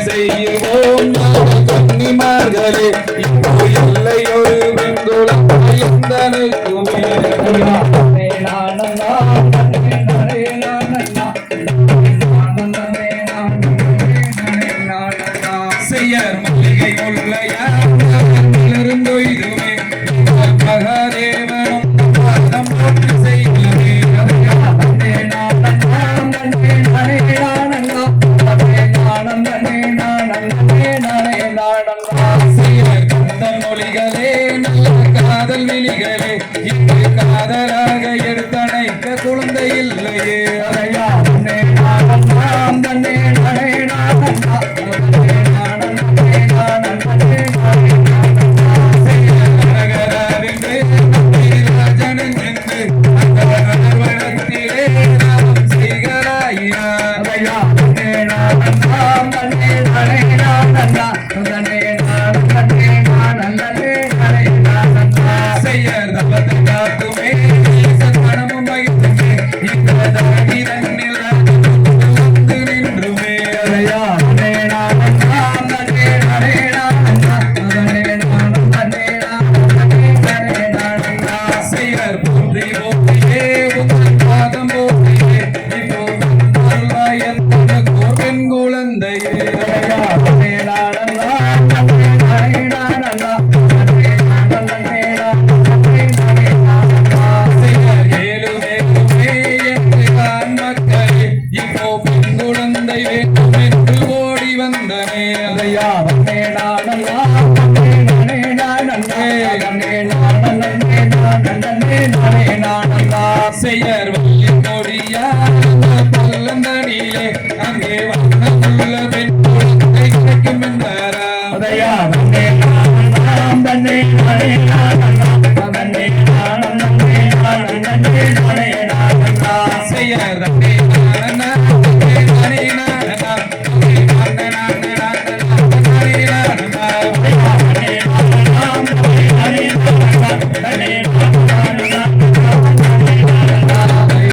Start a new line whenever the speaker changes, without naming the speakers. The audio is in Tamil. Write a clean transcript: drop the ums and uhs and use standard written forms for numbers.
செய்வோம் கன்னிமார்களே இப்போ இல்லை ஒரு வெண்குளம் செய்யர் மல்லிகை கொள்ளையிருந்தொய்துமே மகாதேவனும் செய்கிறே மொழிகளே நல்ல காதல் விழிகளே இங்கு காதலாக எடுத்தணைக்க குழந்தை இல்லையே செய்யர் வள்ளி கொடியா பல்லந்தனிலே அங்கே வண்ணமுள்ள பெண் குழந்தை கிடைக்கும் என்றாரா